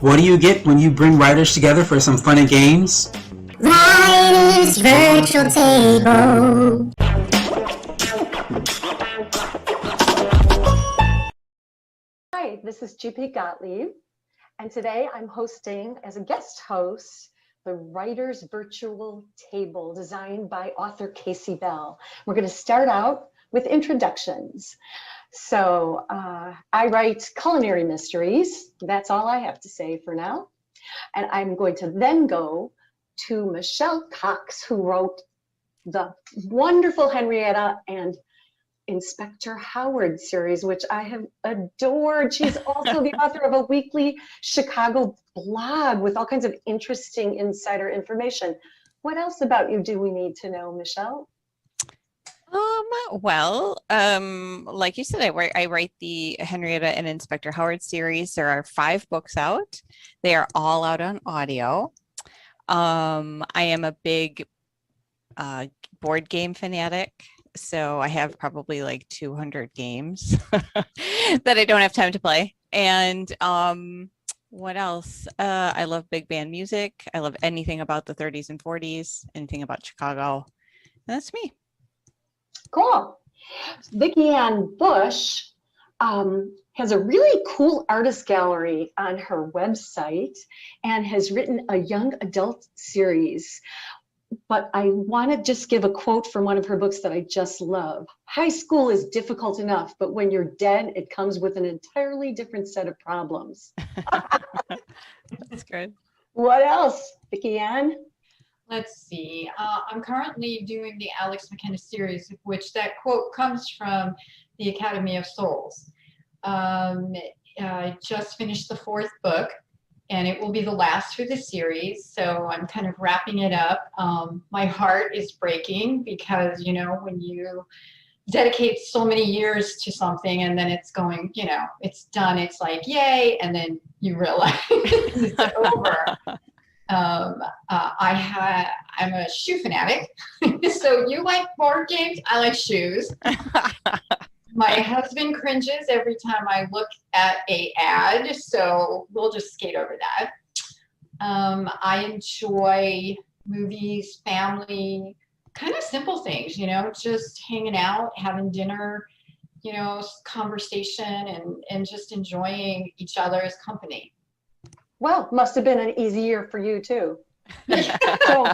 What do you get when you bring writers together for some fun and games? Writer's Virtual Table. Hi, this is GP Gottlieb, and today I'm hosting as a guest host the Writer's Virtual Table designed by author Casey Bell. We're going to start out with introductions. So I write culinary mysteries. That's all I have to say for now. And I'm going to then go to Michelle Cox, who wrote the wonderful Henrietta and Inspector Howard series, which I have adored. She's also the author of a weekly Chicago blog with all kinds of interesting insider information. What else about you do we need to know, Michelle? Like you said, I write the Henrietta and Inspector Howard series. There are 5 books out. They are all out on audio. I am a big board game fanatic. So I have probably like 200 games that I don't have time to play. And what else? I love big band music. I love anything about the 30s and 40s, anything about Chicago. And that's me. Cool. Vicki Ann Bush has a really cool artist gallery on her website and has written a young adult series. But I want to just give a quote from one of her books that I just love. High school is difficult enough, but when you're dead, it comes with an entirely different set of problems. That's good. What else, Vicki Ann? Let's see. I'm currently doing the Alex McKenna series, which that quote comes from the Academy of Souls. I just finished the 4th book, and it will be the last for the series. So I'm kind of wrapping it up. My heart is breaking because, you know, when you dedicate so many years to something and then it's going, you know, it's done, it's like, yay. And then you realize it's over. I'm a shoe fanatic. So you like board games, I like shoes. My husband cringes every time I look at an ad, so we'll just skate over that. I enjoy movies, family, kind of simple things, you know, just hanging out, having dinner, you know, conversation, and just enjoying each other's company. Well, must have been an easy year for you too. So,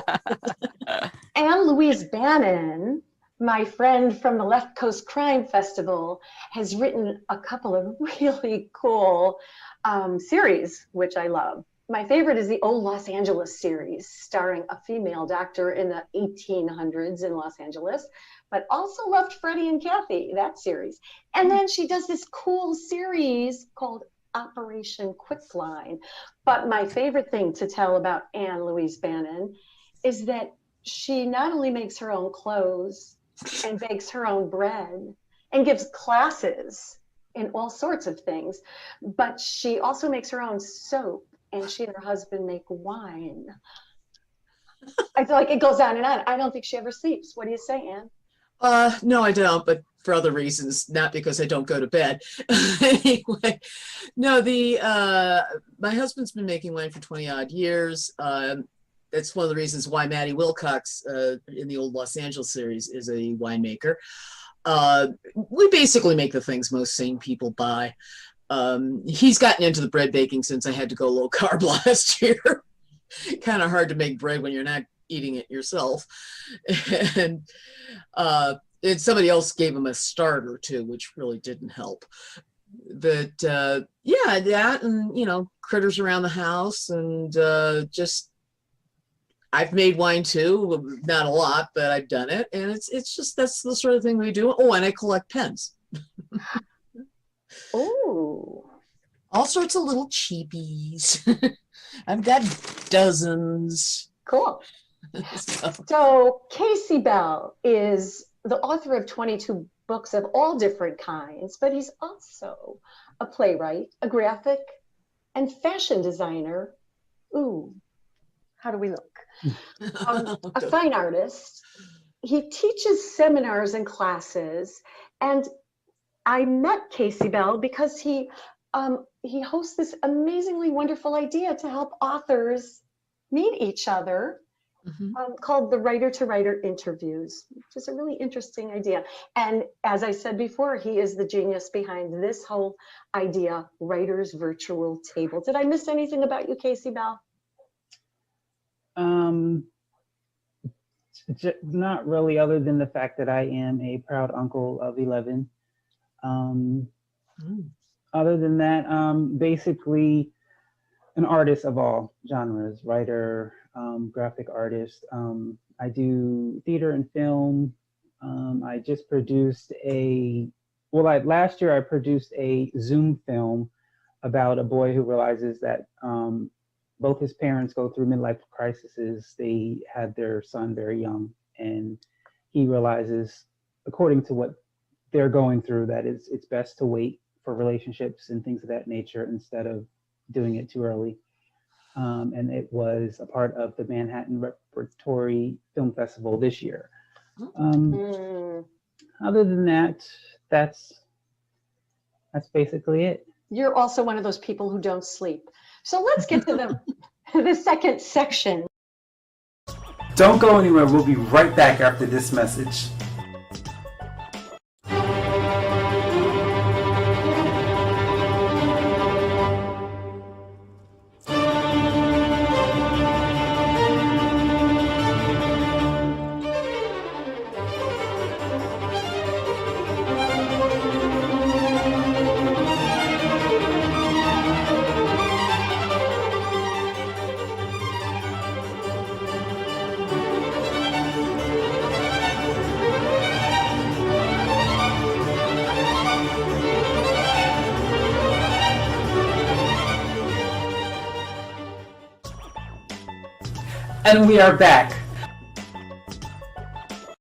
Anne Louise Bannon, my friend from the Left Coast Crime Festival, has written a couple of really cool series, which I love. My favorite is the Old Los Angeles series, starring a female doctor in the 1800s in Los Angeles, but also loved Freddie and Kathy, that series. And then she does this cool series called Operation Quitline. But my favorite thing to tell about Anne Louise Bannon is that she not only makes her own clothes and bakes her own bread and gives classes in all sorts of things, but she also makes her own soap, and she and her husband make wine. I feel like it goes on and on. I don't think she ever sleeps. What do you say, Anne? No, I don't, but for other reasons, not because I don't go to bed. Anyway, no, my husband's been making wine for 20 odd years. That's one of the reasons why Maddie Wilcox in the Old Los Angeles series is a winemaker. We basically make the things most sane people buy. He's gotten into the bread baking since I had to go low carb last year. Kind of hard to make bread when you're not eating it yourself. And somebody else gave him a starter too, which really didn't help. But yeah, that, and you know, critters around the house, and just I've made wine too, not a lot, but I've done it, and it's just, that's the sort of thing we do. Oh, and I collect pens. Oh, all sorts of little cheapies. I've got dozens. cool. So Casey Bell is the author of 22 books of all different kinds, but he's also a playwright, a graphic and fashion designer. Ooh, how do we look? A fine artist. He teaches seminars and classes, and I met Casey Bell because he he hosts this amazingly wonderful idea to help authors meet each other, called the Writer to Writer Interviews, which is a really interesting idea. And as I said before, he is the genius behind this whole idea, Writer's Virtual Table. Did I miss anything about you, Casey Bell? Not really, other than the fact that I am a proud uncle of 11. Other than that, basically an artist of all genres, writer, graphic artist. I do theater and film. I just produced last year I produced a Zoom film about a boy who realizes that both his parents go through midlife crises. They had their son very young, and he realizes, according to what they're going through, that it's best to wait for relationships and things of that nature instead of doing it too early. And it was a part of the Manhattan Repertory Film Festival this year. Other than that, that's basically it. You're also one of those people who don't sleep. So let's get to the second section. Don't go anywhere. We'll be right back after this message. And we are back.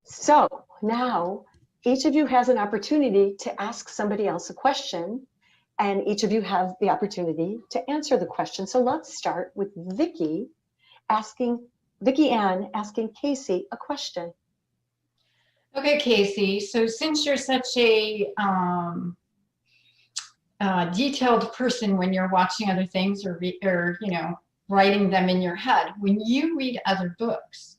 So now each of you has an opportunity to ask somebody else a question, and each of you have the opportunity to answer the question. So let's start with Vicki Ann asking Casey a question. Okay, Casey. So since you're such a detailed person when you're watching other things or writing them in your head, when you read other books,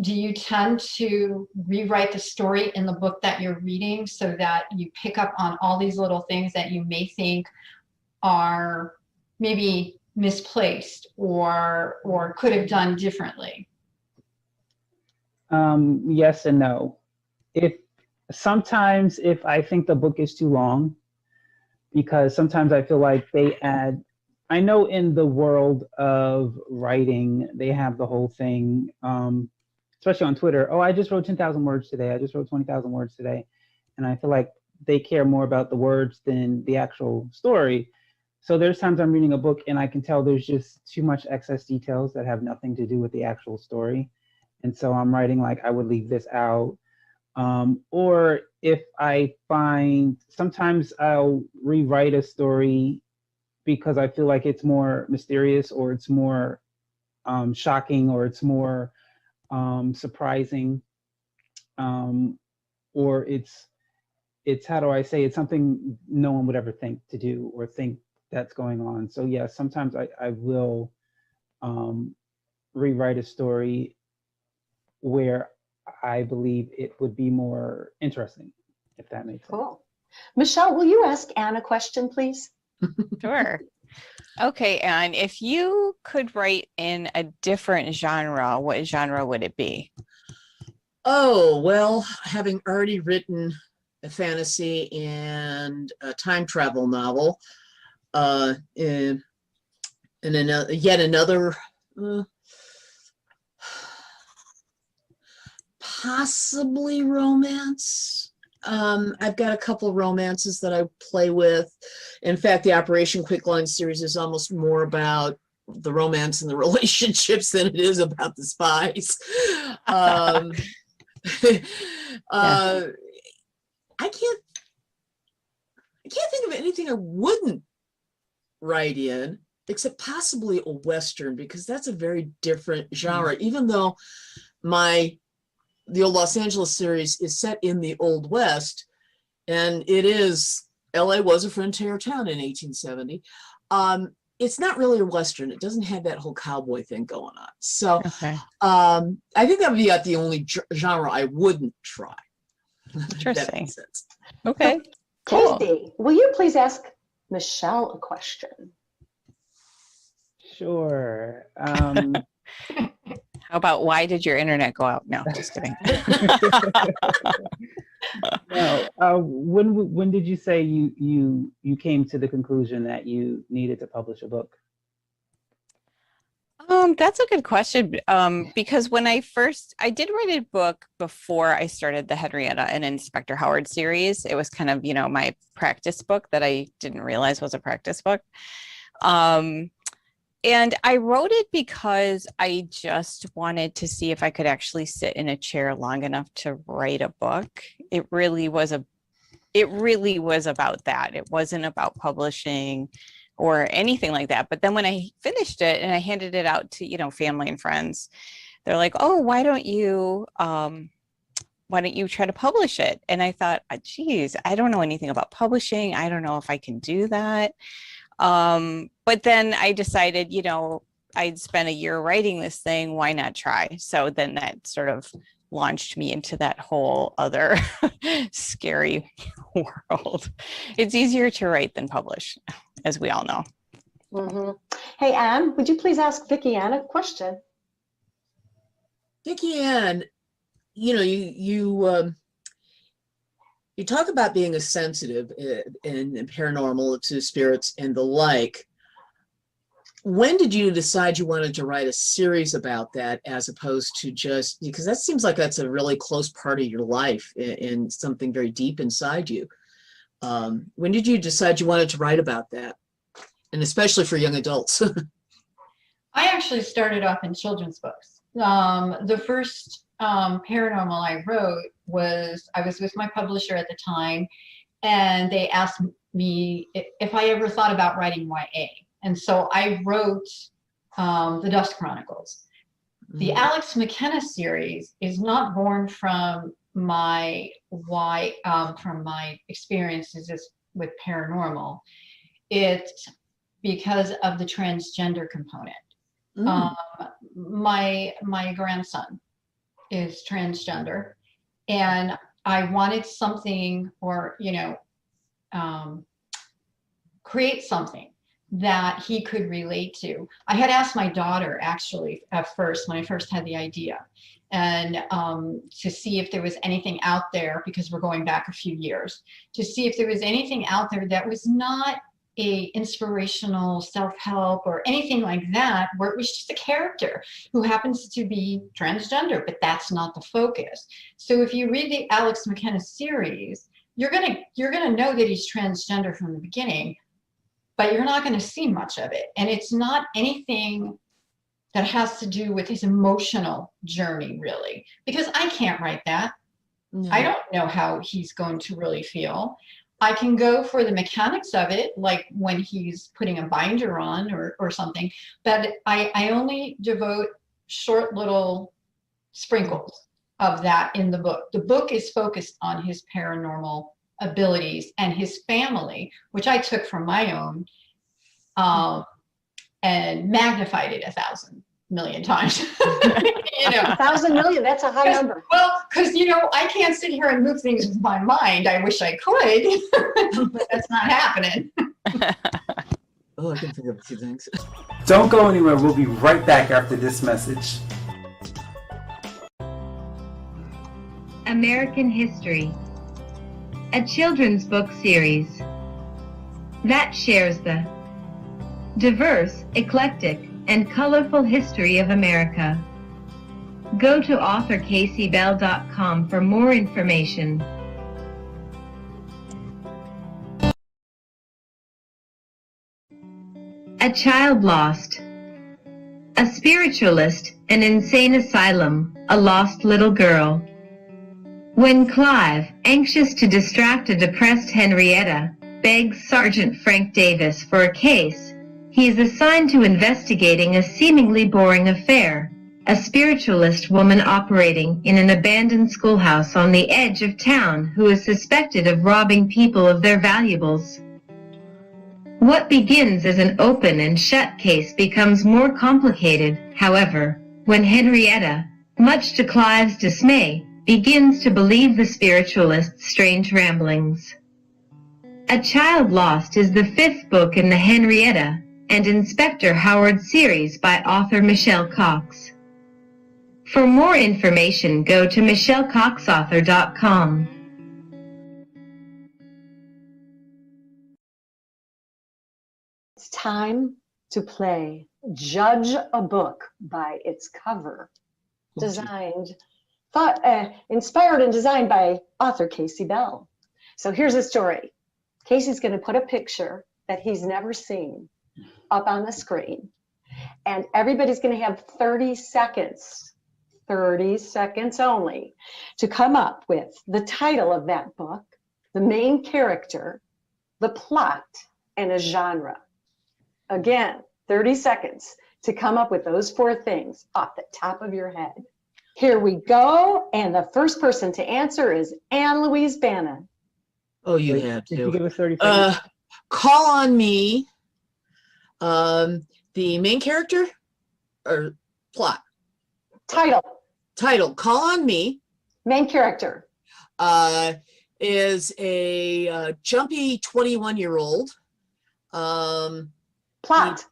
do you tend to rewrite the story in the book that you're reading so that you pick up on all these little things that you may think are maybe misplaced or could have done differently? Yes and no. Sometimes if I think the book is too long, because sometimes I feel like they add, I know in the world of writing, they have the whole thing, especially on Twitter. Oh, I just wrote 10,000 words today. I just wrote 20,000 words today. And I feel like they care more about the words than the actual story. So there's times I'm reading a book and I can tell there's just too much excess details that have nothing to do with the actual story. And so I'm writing like, I would leave this out. Or if I find, sometimes I'll rewrite a story because I feel like it's more mysterious, or it's more shocking, or it's more surprising, or it's how do I say, it's something no one would ever think to do or think that's going on. So yeah, sometimes I will rewrite a story where I believe it would be more interesting, if that makes sense. Cool. Michelle, will you ask Anne a question, please? Sure. Okay, and if you could write in a different genre, what genre would it be? Oh, well, having already written a fantasy and a time travel novel, in another, yet another, possibly romance. I've got a couple romances that I play with. In fact, the Operation Quicklime series is almost more about the romance and the relationships than it is about the spies. I can't think of anything I wouldn't write in, except possibly a Western, because that's a very different genre, even though the old Los Angeles series is set in the Old West, and it is LA was a frontier town in 1870. It's not really a Western. It doesn't have that whole cowboy thing going on. So Okay. I think that would be the only genre I wouldn't try. If that Interesting. makes sense. Okay. Cool. Casey, will you please ask Michelle a question? Sure. How about why did your internet go out? No, just kidding. No. When did you say you came to the conclusion that you needed to publish a book? That's a good question. Because when I did write a book before I started the Henrietta and Inspector Howard series. It was kind of, my practice book that I didn't realize was a practice book. And I wrote it because I just wanted to see if I could actually sit in a chair long enough to write a book. It really was about that. It wasn't about publishing or anything like that. But then when I finished it and I handed it out to, family and friends, they're like, oh, why don't you try to publish it? And I thought, geez, I don't know anything about publishing. I don't know if I can do that. But then I decided, I'd spent a year writing this thing. Why not try? So then that sort of launched me into that whole other scary world. It's easier to write than publish, as we all know. Mm-hmm. Hey, Anne, would you please ask Vicki Ann a question? Vicki Ann, you talk about being a sensitive and paranormal to spirits and the like. When did you decide you wanted to write a series about that, as opposed to just, because that seems like that's a really close part of your life and something very deep inside you. When did you decide you wanted to write about that? And especially for young adults. I actually started off in children's books. The first paranormal I wrote I was with my publisher at the time, and they asked me if I ever thought about writing YA. And so I wrote the Dust Chronicles. The Alex McKenna series is not born from my experiences with paranormal. It's because of the transgender component. My grandson is transgender, and I wanted something, or create something that he could relate to. I had asked my daughter, actually, at first, when I first had the idea, and to see if there was anything out there, because we're going back a few years, to see if there was anything out there that was not a inspirational self-help or anything like that, where it was just a character who happens to be transgender, but that's not the focus. So if you read the Alex McKenna series, you're gonna know that he's transgender from the beginning, but you're not going to see much of it. And it's not anything that has to do with his emotional journey, really, because I can't write that. No. I don't know how he's going to really feel. I can go for the mechanics of it, like when he's putting a binder on or something, but I only devote short little sprinkles of that in the book. The book is focused on his paranormal abilities and his family, which I took from my own, and magnified it 1,000 million times. 1,000 million, that's a high number. Well, because I can't sit here and move things with my mind. I wish I could, but that's not happening. Oh, I can think of a few things. Don't go anywhere. We'll be right back after this message. American History, a children's book series that shares the diverse, eclectic, and colorful history of America. Go to authorcaseybell.com for more information. A Child Lost, a spiritualist, an insane asylum, a lost little girl. When Clive, anxious to distract a depressed Henrietta, begs Sergeant Frank Davis for a case, he is assigned to investigating a seemingly boring affair, a spiritualist woman operating in an abandoned schoolhouse on the edge of town who is suspected of robbing people of their valuables. What begins as an open and shut case becomes more complicated, however, when Henrietta, much to Clive's dismay, begins to believe the spiritualist's strange ramblings. A Child Lost is the 5th book in the Henrietta and Inspector Howard series by author Michelle Cox. For more information, go to michellecoxauthor.com. It's time to play Judge a Book by its cover. Inspired and designed by author Casey Bell. So here's the story. Casey's going to put a picture that he's never seen up on the screen, and everybody's going to have 30 seconds only, to come up with the title of that book, the main character, the plot, and a genre. Again, 30 seconds to come up with those 4 things off the top of your head. Here we go, and the first person to answer is Anne Louise Bannon. Oh, you Wait, had did you to. give us 30 seconds? Call on Me. The main character or plot? Title, Call on Me. main character, Is a jumpy 21-year-old. plot,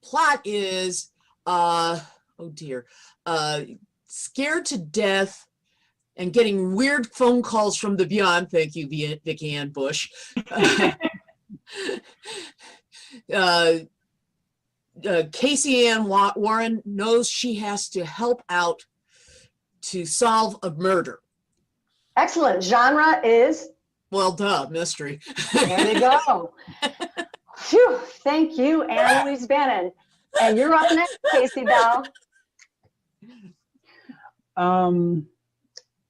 Plot is, oh dear, scared to death and getting weird phone calls from the beyond. Thank you, Vicki Ann Bush. Casey Ann Warren knows she has to help out to solve a murder. excellent. Genre is, Well, duh, mystery. there you go. Phew, thank you, Anne Louise Bannon. And you're up next, Casey Bell.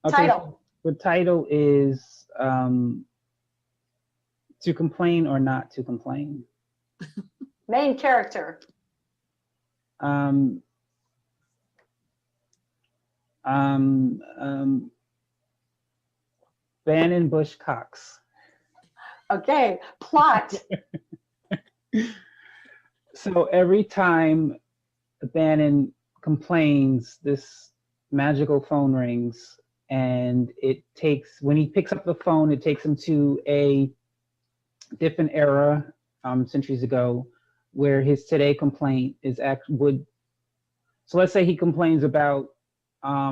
Okay, Title, the title is To Complain or Not to Complain. main character, Bannon Bush Cox. okay, plot, So every time Bannon complains, this magical phone rings, and when he picks up the phone, it takes him to a different era, centuries ago, where his today complaint is so let's say he complains about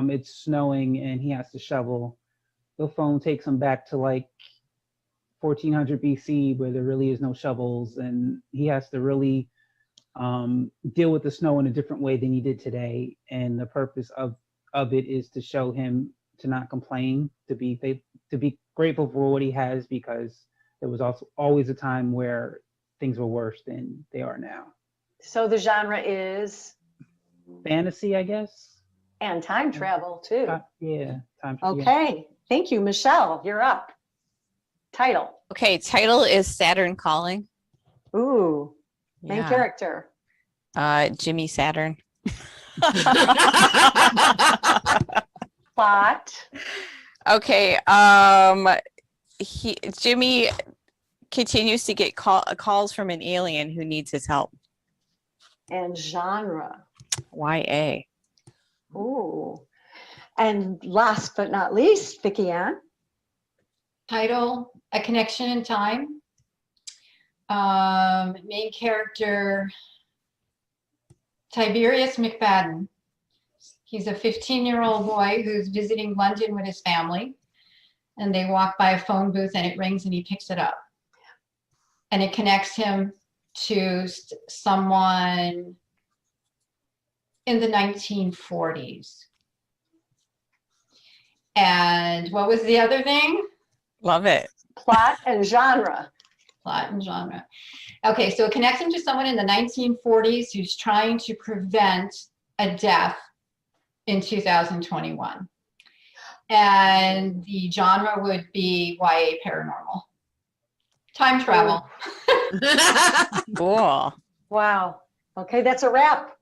it's snowing and he has to shovel. The phone takes him back to like 1400 BC, where there really is no shovels, and he has to really deal with the snow in a different way than he did today. And the purpose of it is to show him to not complain, to be grateful for what he has, because there was also always a time where things were worse than they are now. so the genre is, Fantasy, I guess. and time travel too. Yeah, time travel. Okay, thank you. Michelle, you're up. Title, Okay, title is Saturn Calling. ooh, main Yeah. character, Jimmy Saturn. plot, Okay, Jimmy continues to get calls from an alien who needs his help. and genre. YA. Ooh. And last but not least, Vicki Ann. Title, A Connection in Time. Main character, Tiberius McFadden. He's a 15-year-old boy who's visiting London with his family, and they walk by a phone booth and it rings and he picks it up. And it connects him to someone in the 1940s. And what was the other thing? Love it. Plot and genre. Plot and genre. Okay, so it connects him to someone in the 1940s who's trying to prevent a death in 2021. And the genre would be YA paranormal. Time travel. Cool. Wow. Okay, that's a wrap.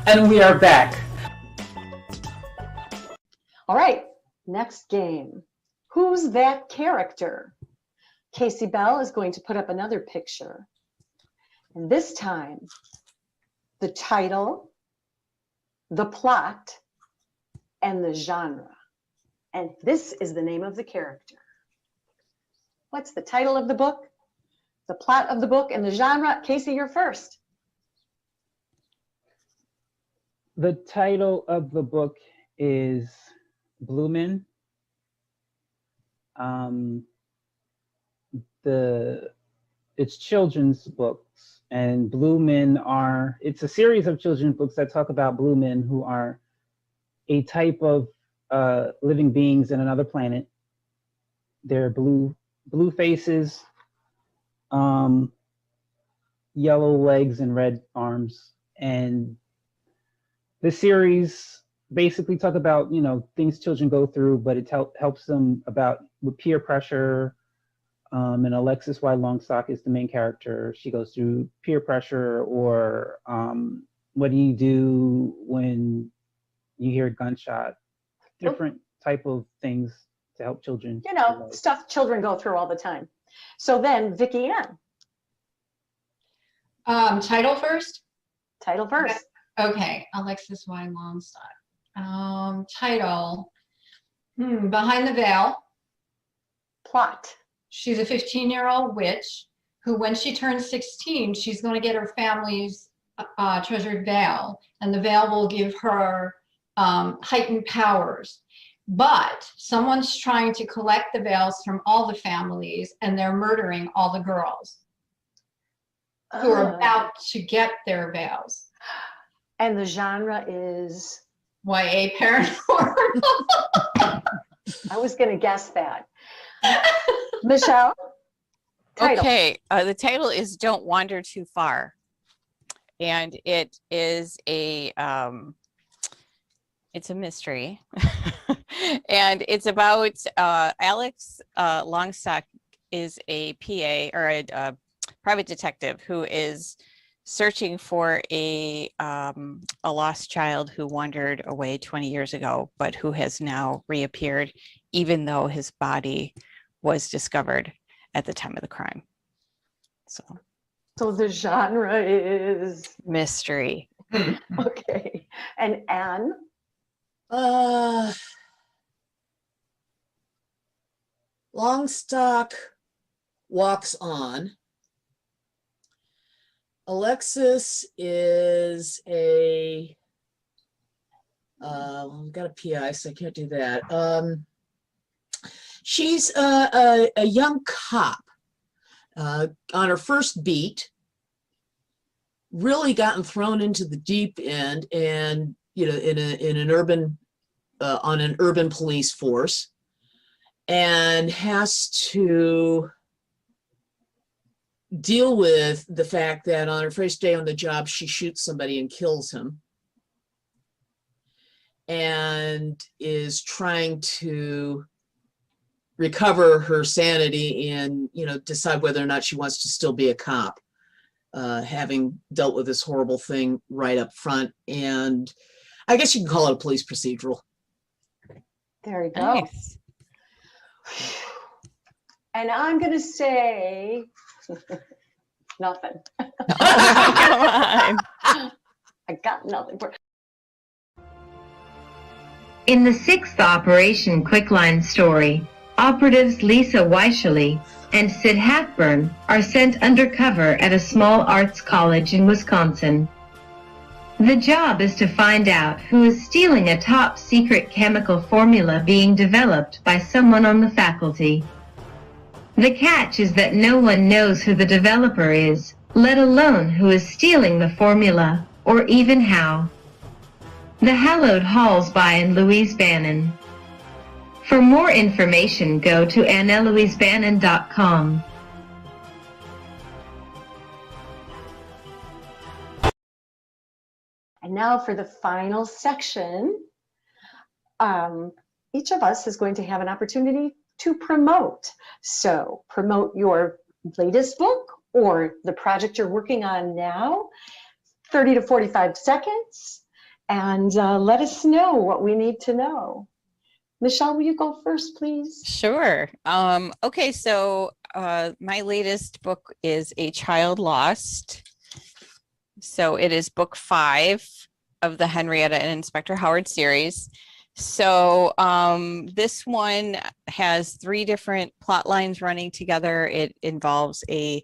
And we are back. All right, next game. Who's that character? Casey Bell is going to put up another picture. And this time, the title, the plot, and the genre. And this is the name of the character. What's the title of the book, the plot of the book, and the genre? Casey, you're first. The title of the book is Blue Men. It's children's books, and Blue Men it's a series of children's books that talk about blue men who are a type of living beings in another planet. They're blue faces, yellow legs and red arms. And the series basically talk about, things children go through, but it helps them with peer pressure. And Alexis Y. Longstock is the main character. She goes through peer pressure, or what do you do when you hear a gunshot? Different type of things to help children. Stuff children go through all the time. So then, Vicki Ann. Title first? Title first. Okay, Alexis Y. Longstock. Title, Behind the Veil. Plot. She's a 15-year-old witch who, when she turns 16, she's going to get her family's treasured veil, and the veil will give her heightened powers. But someone's trying to collect the veils from all the families, and they're murdering all the girls who are about to get their veils. And the genre is? YA paranormal. I was going to guess that. Michelle? Title. Okay, the title is Don't Wander Too Far. And it is it's a mystery. And it's about Alex Longstock is a PA, or a private detective, who is searching for a lost child who wandered away 20 years ago, but who has now reappeared, even though his body was discovered at the time of the crime. So the genre is? Mystery. Okay. And Anne? Longstock walks on. Alexis is I've got a PI, so I can't do that. She's a young cop on her first beat, really gotten thrown into the deep end, and in an urban on an urban police force, and has to deal with the fact that on her first day on the job, she shoots somebody and kills him, and is trying to recover her sanity and decide whether or not she wants to still be a cop, having dealt with this horrible thing right up front. And I guess you can call it a police procedural. There you go. Nice. And I'm going to say nothing. Come on. I got nothing for. In the 6th Operation Quickline story, operatives Lisa Weishley and Sid Hackburn are sent undercover at a small arts college in Wisconsin. The job is to find out who is stealing a top-secret chemical formula being developed by someone on the faculty. The catch is that no one knows who the developer is, let alone who is stealing the formula, or even how. The Hallowed Halls by Anne Louise Bannon. For more information, go to AnneLouiseBannon.com. And now for the final section, each of us is going to have an opportunity to promote. So promote your latest book or the project you're working on now, 30 to 45 seconds. and let us know what we need to know. Michelle, will you go first, please? Sure. Okay, so my latest book is A Child Lost. So it is book 5 of the Henrietta and Inspector Howard series. So this one has 3 different plot lines running together. It involves a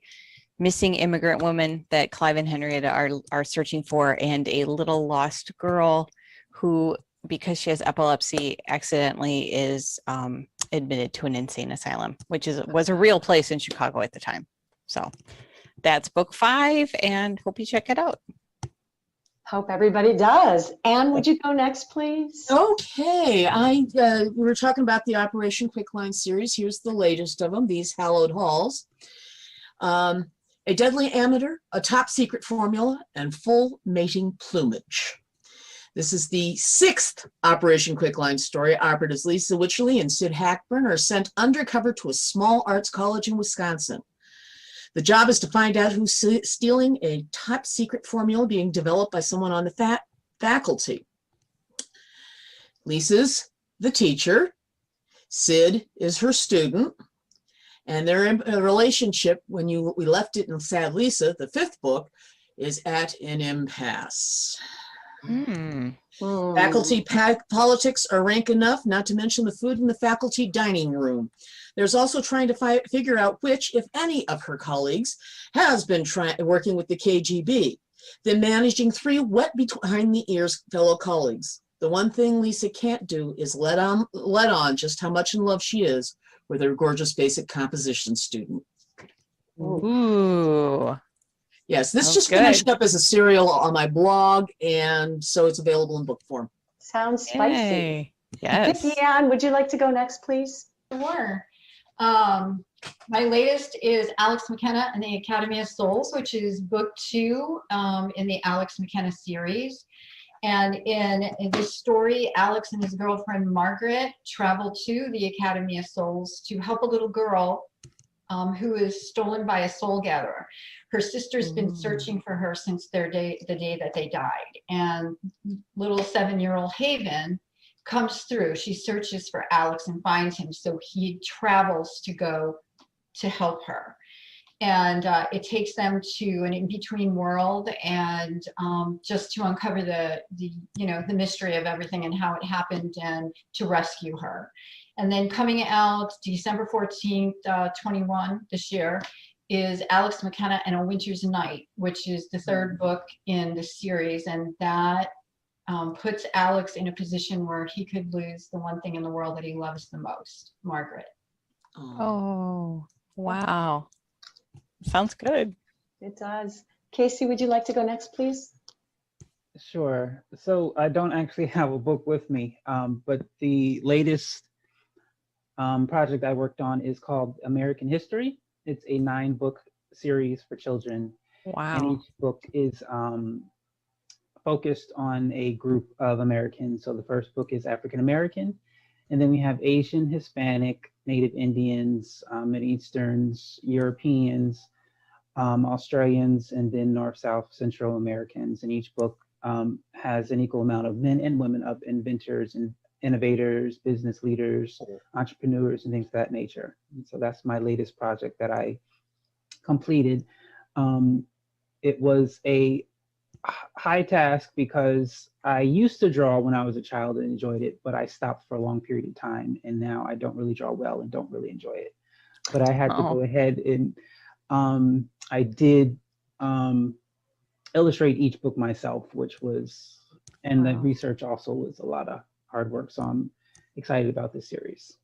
missing immigrant woman that Clive and Henrietta are searching for, and a little lost girl who, because she has epilepsy, accidentally is admitted to an insane asylum, which was a real place in Chicago at the time. So that's book 5, and hope you check it out. Hope everybody does. Anne, would you go next, please? Okay, we were talking about the Operation Quicklime series. Here's the latest of them, These Hallowed Halls. A deadly amateur, a top secret formula, and full mating plumage. This is the 6th Operation Quicklime story. Operatives Lisa Wycherley and Sid Hackburn are sent undercover to a small arts college in Wisconsin. The job is to find out who's stealing a top secret formula being developed by someone on the faculty. Lisa's the teacher. Sid is her student. And their relationship, when we left it in Sad Lisa, the 5th book, is at an impasse. Faculty politics are rank enough, not to mention the food in the faculty dining room. There's also trying to figure out which, if any, of her colleagues has been working with the KGB. Then managing 3 wet behind the ears fellow colleagues. The one thing Lisa can't do is let on just how much in love she is with her gorgeous basic composition student. Ooh. Yes, this Sounds just good. finished up as a serial on my blog, and so it's available in book form. Sounds spicy. Yay. Yes. Vicki Ann, would you like to go next, please? Sure. My latest is Alex McKenna and the Academy of Souls, which is book 2 in the Alex McKenna series. And in this story, Alex and his girlfriend Margaret travel to the Academy of Souls to help a little girl who is stolen by a soul gatherer. Her sister's been searching for her since the day that they died. And little 7-year-old Haven comes through. She searches for Alex and finds him. So he travels to go to help her. And it takes them to an in-between world, and just to uncover the mystery of everything and how it happened, and to rescue her. And then coming out December 14th, 21 this year, is Alex McKenna and A Winter's Night, which is the 3rd book in the series, and that puts Alex in a position where he could lose the one thing in the world that he loves the most, Margaret. Oh, wow. Sounds good. It does. Casey, would you like to go next, please? Sure. So I don't actually have a book with me, but the latest project I worked on is called American History. It's a 9-book series for children. Wow. And each book is focused on a group of Americans. So the first book is African American, and then we have Asian, Hispanic, Native Indians, Mid-Easterns, Europeans, Australians, and then North, South, Central Americans. And each book has an equal amount of men and women of inventors and innovators, business leaders, entrepreneurs, and things of that nature. And so that's my latest project that I completed. It was a high task because I used to draw when I was a child and enjoyed it, but I stopped for a long period of time, and now I don't really draw well and don't really enjoy it. But I had to go ahead and I did illustrate each book myself, which was, and the research also was a lot of hard work. So I'm excited about this series.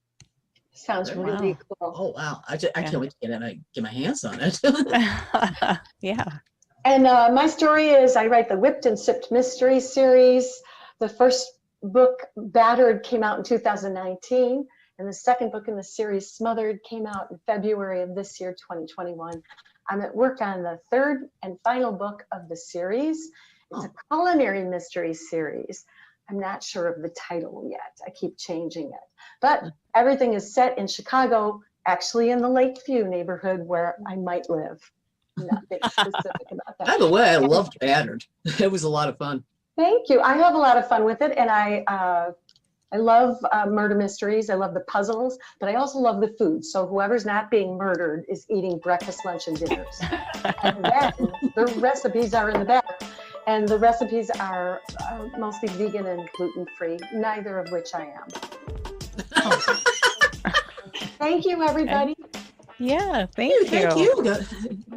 Sounds really cool. Oh, wow. I can't wait to get my hands on it. Yeah. And my story is I write the Whipped and Sipped Mystery series. The first book, Battered, came out in 2019. And the second book in the series, Smothered, came out in February of this year, 2021. I'm at work on the 3rd and final book of the series. It's a culinary mystery series. I'm not sure of the title yet. I keep changing it. But everything is set in Chicago, actually in the Lakeview neighborhood where I might live. Nothing specific about that. By the way, I loved Battered. It was a lot of fun. Thank you. I have a lot of fun with it, and I love murder mysteries. I love the puzzles, but I also love the food. So whoever's not being murdered is eating breakfast, lunch, and dinners. And then the recipes are in the back, and the recipes are mostly vegan and gluten-free, neither of which I am. Thank you, everybody. Yeah, thank you. Thank you.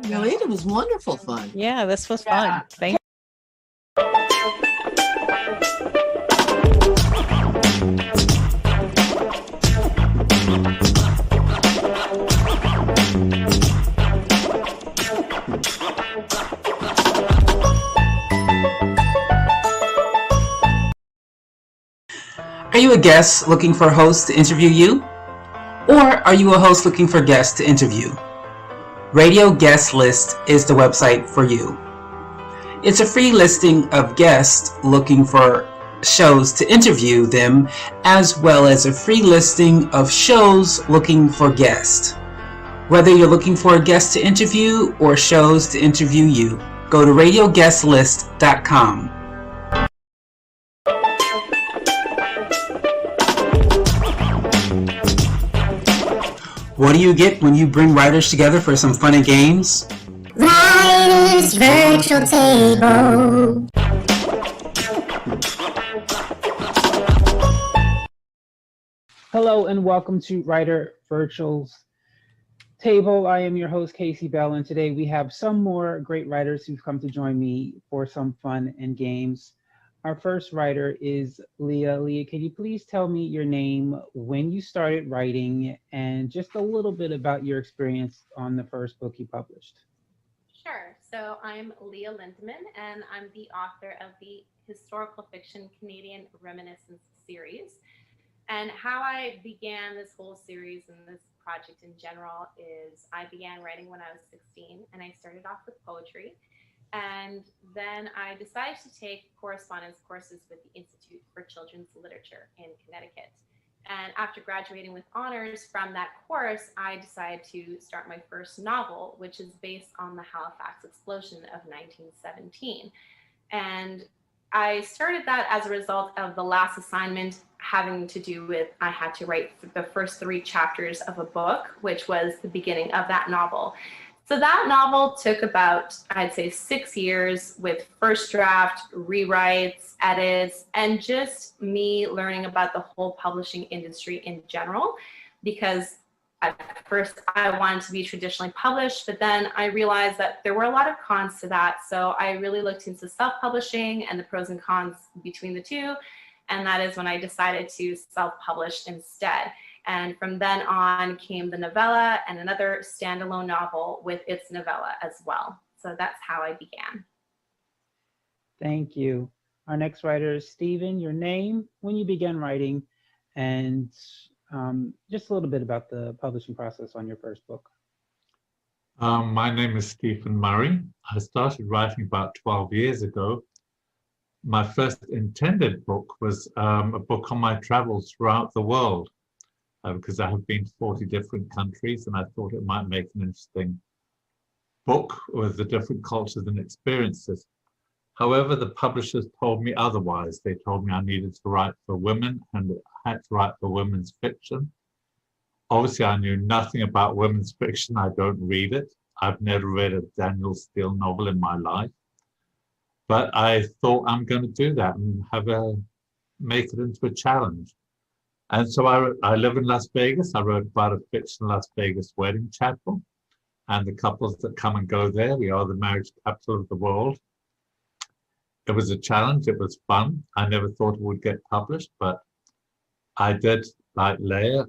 Yolanda, it was wonderful fun. Yeah, this was Yeah. fun. Thank Are you a guest looking for a host to interview you? Or are you a host looking for guests to interview? Radio Guest List is the website for you. It's a free listing of guests looking for shows to interview them, as well as a free listing of shows looking for guests. Whether you're looking for a guest to interview or shows to interview you, go to radioguestlist.com. What do you get when you bring writers together for some fun and games? Writer's Virtual Table. Hello and welcome to Writer Virtual's Table. I am your host, Casey Bell, and today we have some more great writers who've come to join me for some fun and games. Our first writer is Leah. Leah, can you please tell me your name, when you started writing, and just a little bit about your experience on the first book you published? Sure. So I'm Leah Lindemann, and I'm the author of the historical fiction Canadian Reminiscence series. And how I began this whole series and this project in general is I began writing when I was 16, and I started off with poetry. And then I decided to take correspondence courses with the Institute for Children's Literature in Connecticut. And after graduating with honors from that course, I decided to start my first novel, which is based on the Halifax explosion of 1917. And I started that as a result of the last assignment having to do with, I had to write the first 3 chapters of a book, which was the beginning of that novel. So that novel took about, I'd say, 6 years with first draft, rewrites, edits, and just me learning about the whole publishing industry in general. Because at first I wanted to be traditionally published, but then I realized that there were a lot of cons to that. So I really looked into self-publishing and the pros and cons between the two. And that is when I decided to self-publish instead. And from then on came the novella and another standalone novel with its novella as well. So that's how I began. Thank you. Our next writer is Stephen. Your name, when you began writing, and just a little bit about the publishing process on your first book. My name is Stephen Murray. I started writing about 12 years ago. My first intended book was a book on my travels throughout the world. Because I have been to 40 different countries, and I thought it might make an interesting book with the different cultures and experiences. However, the publishers told me otherwise. They told me I needed to write for women and I had to write for women's fiction. Obviously, I knew nothing about women's fiction. I don't read it. I've never read a Daniel Steele novel in my life. But I thought I'm going to do that and make it into a challenge. And so I live in Las Vegas. I wrote about a fictional Las Vegas wedding chapel and the couples that come and go there. We are the marriage capital of the world. It was a challenge. It was fun. I never thought it would get published, but I did, like Leah,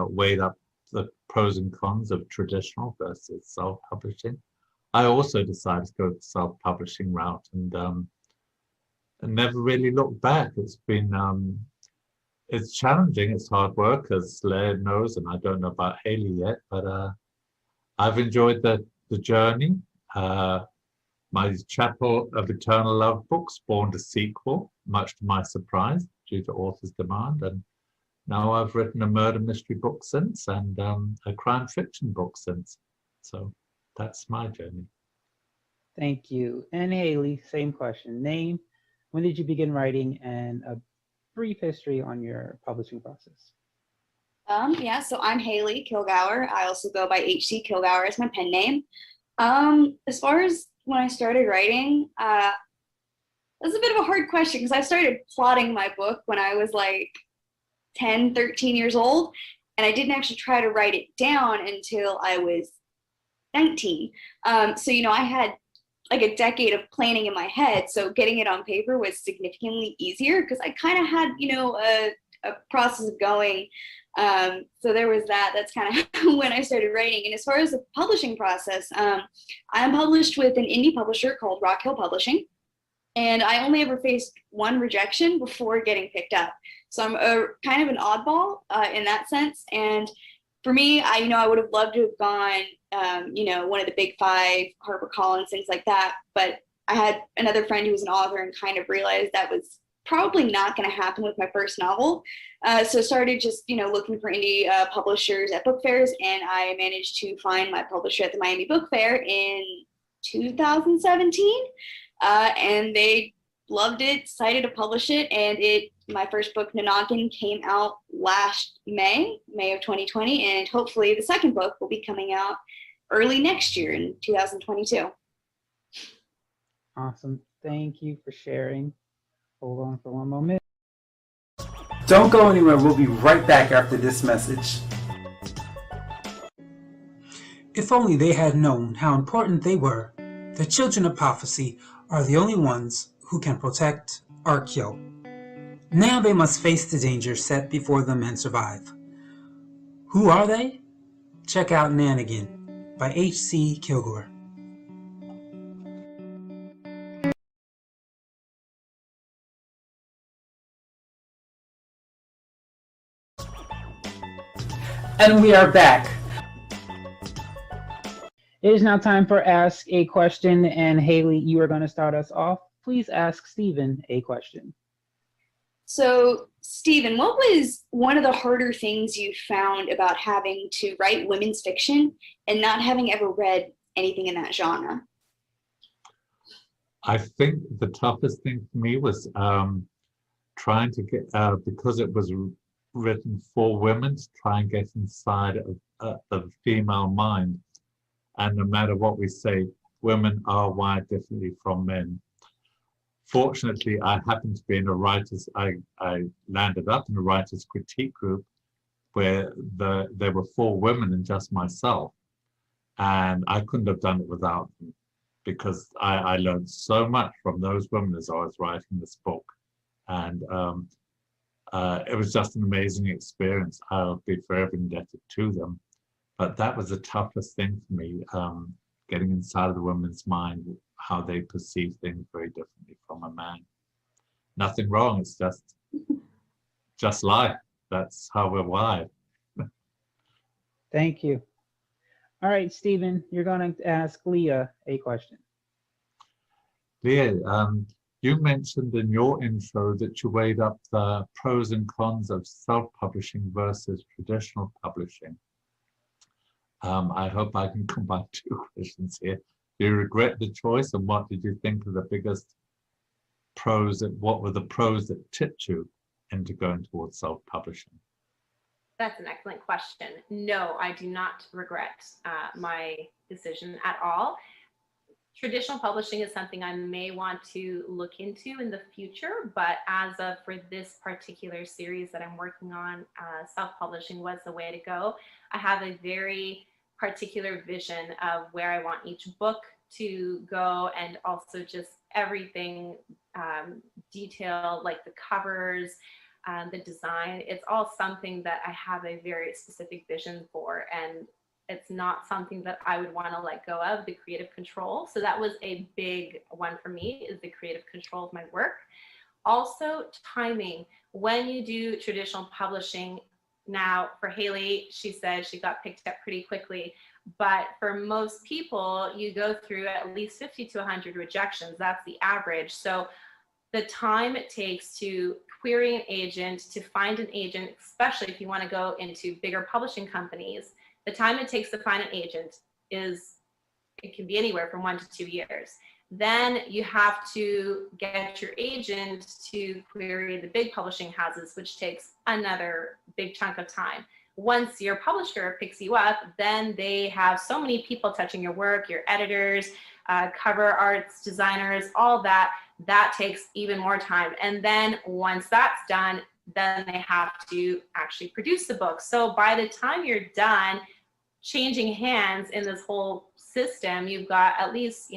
weighed up the pros and cons of traditional versus self-publishing. I also decided to go the self-publishing route and never really looked back. It's been it's challenging, it's hard work, as Leah knows, and I don't know about Haley yet, but I've enjoyed the journey. My Chapel of Eternal Love book spawned a sequel, much to my surprise, due to author's demand, and now I've written a murder mystery book since, and a crime fiction book since. So that's my journey. Thank you. And Haley, same question. Name, when did you begin writing, and a brief history on your publishing process. Yeah, so I'm Haley Kilgour. I also go by HC Kilgour as my pen name. As far as when I started writing, that's a bit of a hard question because I started plotting my book when I was like 10, 13 years old, and I didn't actually try to write it down until I was 19. So, you know, I had like a decade of planning in my head, so getting it on paper was significantly easier because I kind of had, you know, a process going. So there was that. That's kind of when I started writing. And as far as the publishing process, I'm published with an indie publisher called Rock Hill Publishing, and I only ever faced one rejection before getting picked up. So I'm a kind of an oddball in that sense. And for me, I would have loved to have gone, one of the big five, HarperCollins, things like that. But I had another friend who was an author and kind of realized that was probably not going to happen with my first novel. So started just, looking for indie publishers at book fairs, and I managed to find my publisher at the Miami Book Fair in 2017. And they loved it, decided to publish it, and my first book, Nanakin, came out last May of 2020, and hopefully the second book will be coming out early next year in 2022. Awesome. Thank you for sharing. Hold on for one moment. Don't go anywhere. We'll be right back after this message. If only they had known how important they were. The children of prophecy are the only ones who can protect or kill. Now they must face the danger set before them and survive. Who are they? Check out Nanigan by H.C. Kilgore. And we are back. It is now time for Ask a Question, and Haley, you are going to start us off. Please ask Stephen a question. So, Stephen, what was one of the harder things you found about having to write women's fiction and not having ever read anything in that genre? I think the toughest thing for me was trying to get, because it was written for women, to try and get inside of the female mind. And no matter what we say, women are wired differently from men. Fortunately, I happened to be in I landed up in a writer's critique group where there were 4 women and just myself. And I couldn't have done it without them, because I learned so much from those women as I was writing this book. And it was just an amazing experience. I'll be forever indebted to them. But that was the toughest thing for me, getting inside of the woman's mind, how they perceive things very differently from a man. Nothing wrong, it's just life. That's how we're wired. Thank you. All right, Stephen, you're going to ask Leah a question. Leah, you mentioned in your intro that you weighed up the pros and cons of self-publishing versus traditional publishing. I hope I can combine 2 questions here. Do you regret the choice, and what did you think of the biggest pros, and what were the pros that tipped you into going towards self-publishing? That's an excellent question. No, I do not regret my decision at all. Traditional publishing is something I may want to look into in the future, but as of for this particular series that I'm working on, self-publishing was the way to go. I have a very particular vision of where I want each book to go, and also just everything detailed, like the covers, the design. It's all something that I have a very specific vision for, and it's not something that I would want to let go of, the creative control. So that was a big one for me, is the creative control of my work. Also, timing. When you do traditional publishing, now for Haley, she said she got picked up pretty quickly, but for most people, you go through at least 50 to 100 rejections. That's the average. So the time it takes to query an agent, to find an agent, especially if you want to go into bigger publishing companies, the time it takes to find an agent it can be anywhere from 1 to 2 years. Then you have to get your agent to query the big publishing houses, which takes another big chunk of time. Once your publisher picks you up, then they have so many people touching your work, your editors, cover arts, designers, all that. That takes even more time. And then once that's done, then they have to actually produce the book. So by the time you're done changing hands in this whole system, you've got at least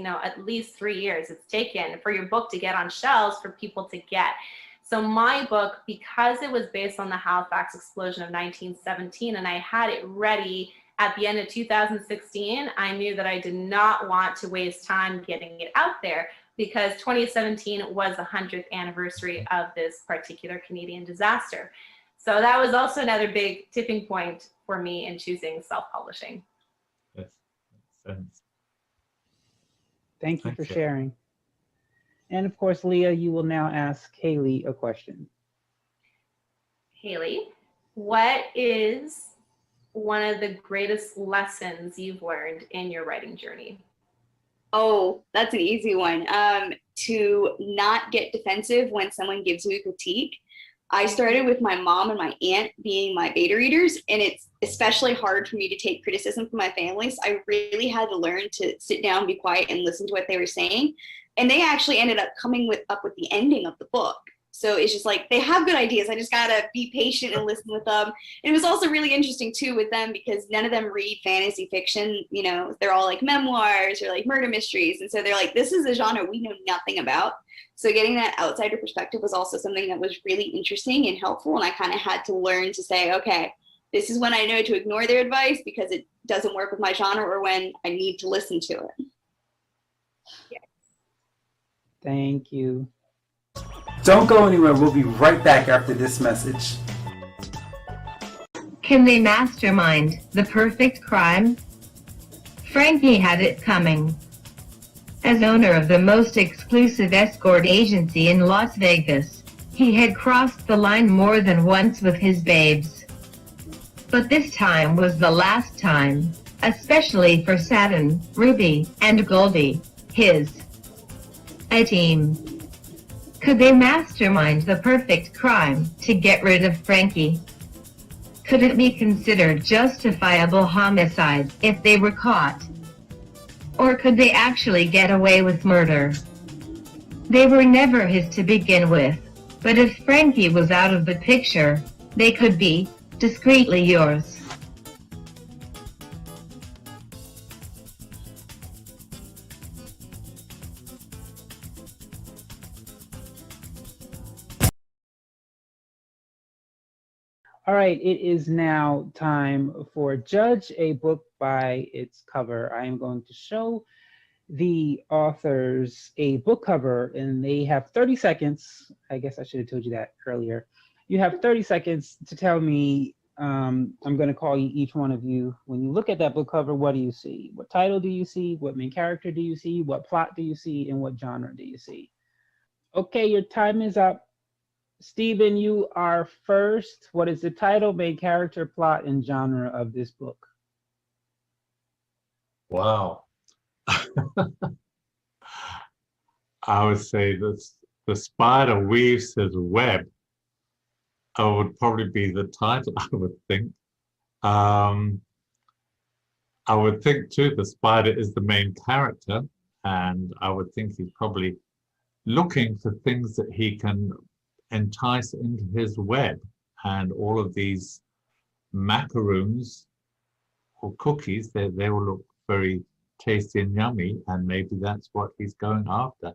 3 years it's taken for your book to get on shelves for people to get. So my book, because it was based on the Halifax explosion of 1917 and I had it ready at the end of 2016, I knew that I did not want to waste time getting it out there, because 2017 was the 100th anniversary of this particular Canadian disaster. So that was also another big tipping point for me in choosing self-publishing. Yes, makes sense. Thank you for Okay. sharing. And of course, Leah, you will now ask Haley a question. Haley, what is one of the greatest lessons you've learned in your writing journey? Oh, that's an easy one. To not get defensive when someone gives you a critique. I started with my mom and my aunt being my beta readers, and it's especially hard for me to take criticism from my family. So I really had to learn to sit down, be quiet, and listen to what they were saying. And they actually ended up coming up with the ending of the book. So it's just like, they have good ideas. I just gotta be patient and listen with them. And it was also really interesting too with them, because none of them read fantasy fiction. You know, they're all like memoirs or like murder mysteries. And so they're like, this is a genre we know nothing about. So getting that outsider perspective was also something that was really interesting and helpful. And I kind of had to learn to say, okay, this is when I know to ignore their advice because it doesn't work with my genre, or when I need to listen to it. Yeah. Thank you. Don't go anywhere. We'll be right back after this message. Can they mastermind the perfect crime? Frankie had it coming. As owner of the most exclusive escort agency in Las Vegas, he had crossed the line more than once with his babes. But this time was the last time, especially for Satin, Ruby, and Goldie, his A-team. Could they mastermind the perfect crime to get rid of Frankie? Could it be considered justifiable homicide if they were caught? Or could they actually get away with murder? They were never his to begin with, but if Frankie was out of the picture, they could be discreetly yours. All right, it is now time for Judge a Book by its Cover. I am going to show the authors a book cover, and they have 30 seconds. I guess I should have told you that earlier. You have 30 seconds to tell me, I'm going to call you, each one of you. When you look at that book cover, what do you see? What title do you see? What main character do you see? What plot do you see? And what genre do you see? Okay, your time is up. Stephen, you are first. What is the title, main character, plot, and genre of this book? Wow. I would say the spider weaves his web. Would probably be the title, I would think. I would think too the spider is the main character, and I would think he's probably looking for things that he can entice into his web, and all of these macaroons or cookies, they will look very tasty and yummy, and maybe that's what he's going after.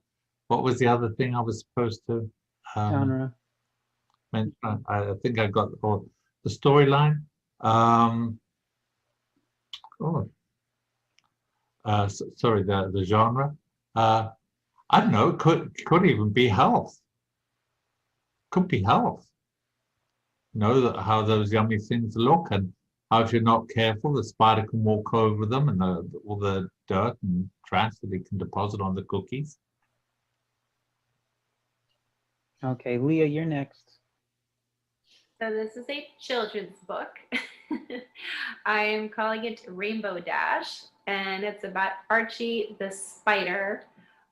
What was the other thing I was supposed to Genre. mention? I think I got the storyline. Sorry, the genre. I don't know. Could even be health. Could be health. Know how those yummy things look, and how if you're not careful, the spider can walk over them, and all the dirt and trash that he can deposit on the cookies. Okay, Leah, you're next. So this is a children's book. I am calling it Rainbow Dash, and it's about Archie the spider,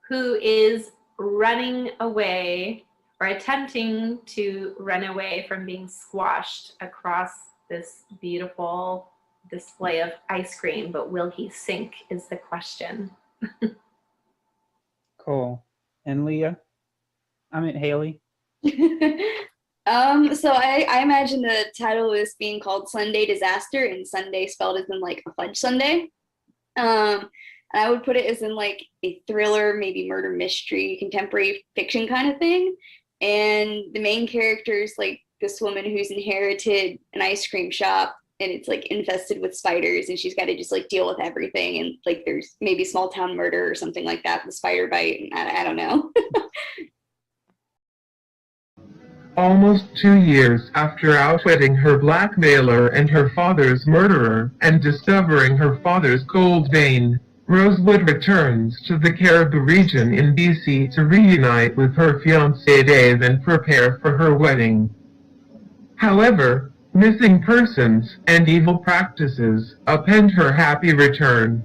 who is running away or attempting to run away from being squashed across this beautiful display of ice cream, but will he sink is the question. Cool. And Leah? I mean, Haley? So I imagine the title is being called Sunday Disaster, and Sunday spelled as in like a fudge sundae. And I would put it as in like a thriller, maybe murder mystery, contemporary fiction kind of thing. And the main character is like this woman who's inherited an ice cream shop, and it's like infested with spiders, and she's got to just like deal with everything. And like there's maybe small town murder or something like that, the spider bite. I don't know. Almost 2 years after outwitting her blackmailer and her father's murderer and discovering her father's gold vein, Rosewood returns to the Caribou region in BC to reunite with her fiancé Dave and prepare for her wedding. However, missing persons and evil practices append her happy return.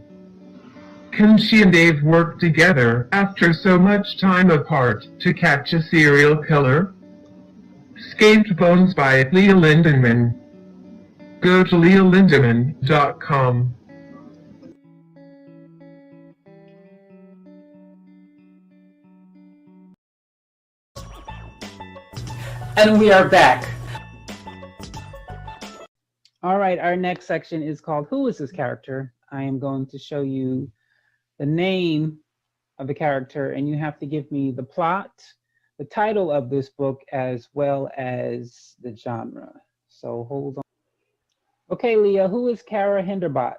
Can she and Dave work together after so much time apart to catch a serial killer? Scathed Bones by Leah Lindemann. Go to leahlindemann.com. And we are back. All right, our next section is called Who is this character? I am going to show you the name of the character, and you have to give me the plot, the title of this book, as well as the genre. So hold on. Okay, Leah, who is Kara Hinderbot?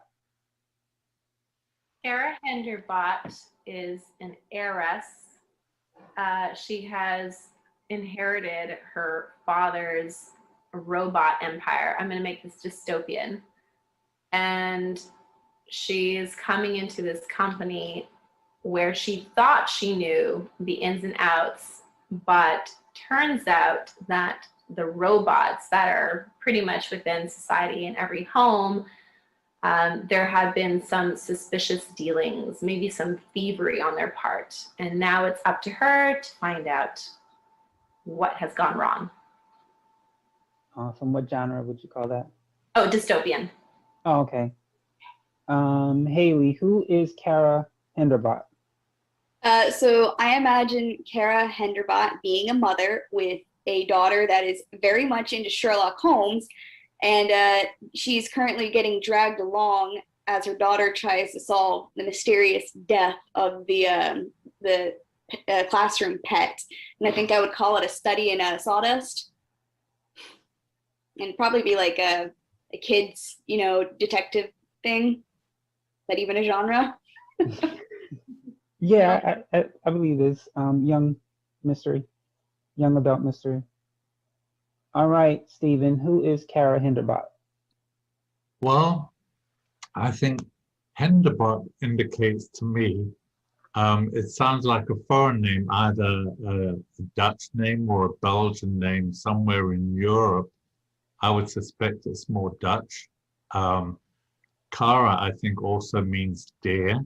Kara Henderbot is an heiress. She has inherited her father's robot empire. I'm going to make this dystopian. And she's coming into this company where she thought she knew the ins and outs, but turns out that the robots that are pretty much within society in every home, there have been some suspicious dealings, maybe some thievery on their part. And now it's up to her to find out what has gone wrong. Awesome. What genre would you call that? Oh, dystopian. Oh, okay. Haley, who is Kara Hinderbot? So I imagine Kara Henderbot being a mother with a daughter that is very much into Sherlock Holmes, and she's currently getting dragged along as her daughter tries to solve the mysterious death of the classroom pet. And I think I would call it a study in sawdust, and probably be like a kid's, detective thing. Is that even a genre? Yeah, I believe it is. Young mystery, young adult mystery. All right, Stephen, who is Kara Hinderbot? Well, I think Henderbot indicates to me, it sounds like a foreign name, either a Dutch name or a Belgian name somewhere in Europe. I would suspect it's more Dutch. Kara, I think, also means dear,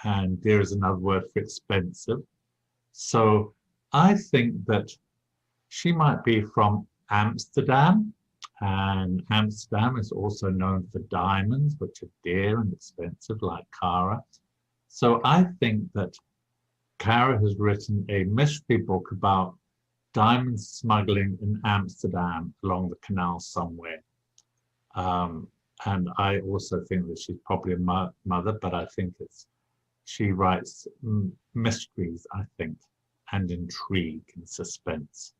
and dear is another word for expensive. So I think that she might be from Amsterdam, and Amsterdam is also known for diamonds, which are dear and expensive, like Kara. So I think that Kara has written a mystery book about diamond smuggling in Amsterdam along the canal somewhere. And I also think that she's probably a mother, but I think she writes mysteries, I think, and intrigue and suspense.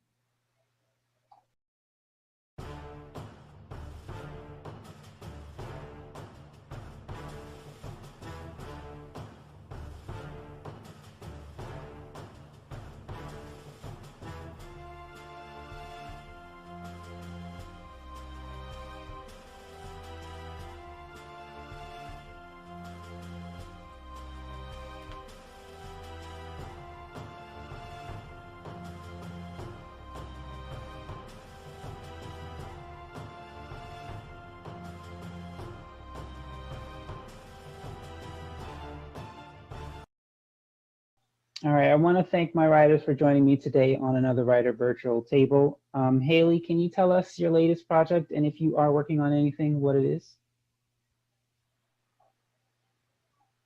All right, I want to thank my writers for joining me today on another Writer Virtual Table. Haley, can you tell us your latest project, and if you are working on anything, what it is?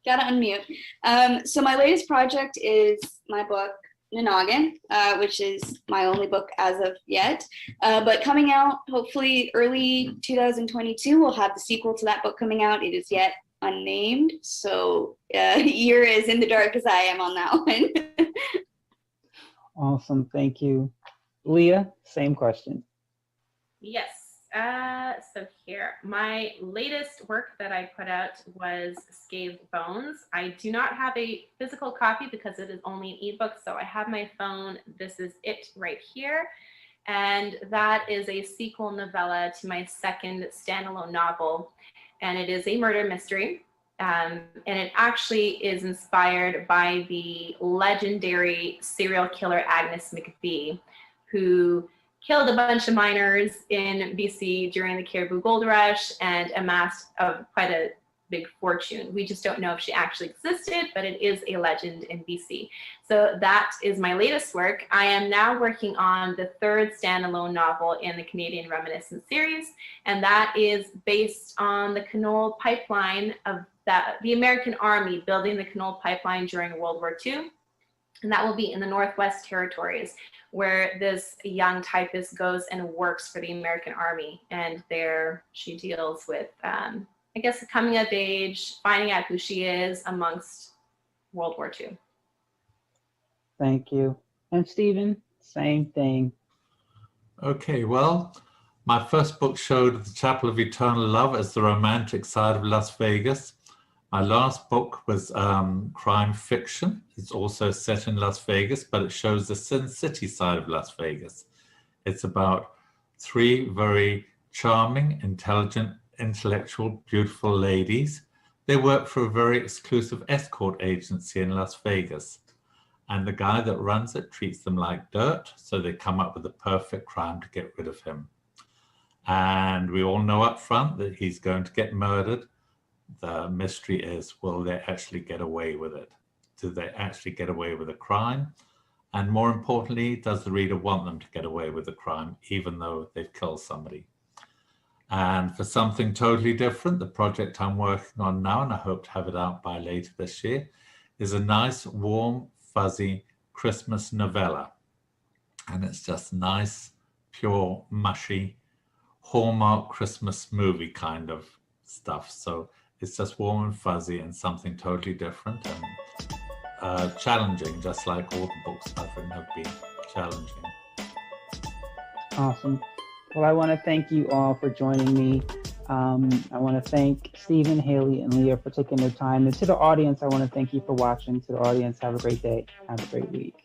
Gotta unmute. So my latest project is my book, Noggin, which is my only book as of yet. But coming out hopefully early 2022, we'll have the sequel to that book coming out. It is yet unnamed, so you're as in the dark as I am on that one. Awesome, thank you. Leah, same question. Yes. So here, my latest work that I put out was Scathed Bones. I do not have a physical copy because it is only an ebook, so I have my phone. This is it right here. And that is a sequel novella to my second standalone novel. And it is a murder mystery. And it actually is inspired by the legendary serial killer Agnes McBee, who killed a bunch of miners in BC during the Caribou Gold Rush and amassed quite a big fortune. We just don't know if she actually existed, but it is a legend in BC. So that is my latest work. I am now working on the third standalone novel in the Canadian Reminiscence series, and that is based on the Canole pipeline of the American Army building the Canole pipeline during World War II. And that will be in the Northwest Territories, where this young typist goes and works for the American Army. And there she deals with, I guess, coming of age, finding out who she is amongst World War II. Thank you. And Stephen, same thing. Okay, well, my first book showed the Chapel of Eternal Love as the romantic side of Las Vegas. My last book was crime fiction. It's also set in Las Vegas, but it shows the Sin City side of Las Vegas. It's about three very charming, intelligent, intellectual, beautiful ladies. They work for a very exclusive escort agency in Las Vegas. And the guy that runs it treats them like dirt, so they come up with the perfect crime to get rid of him. And we all know up front that he's going to get murdered. The mystery is, will they actually get away with it? Do they actually get away with a crime? And more importantly, does the reader want them to get away with the crime, even though they've killed somebody? And for something totally different, the project I'm working on now, and I hope to have it out by later this year, is a nice, warm, fuzzy Christmas novella. And it's just nice, pure, mushy, Hallmark Christmas movie kind of stuff. So it's just warm and fuzzy and something totally different and challenging, just like all the books I've written have been challenging. Awesome. Well, I want to thank you all for joining me. I want to thank Stephen, Haley, and Leah for taking their time. And to the audience, I want to thank you for watching. To the audience, have a great day. Have a great week.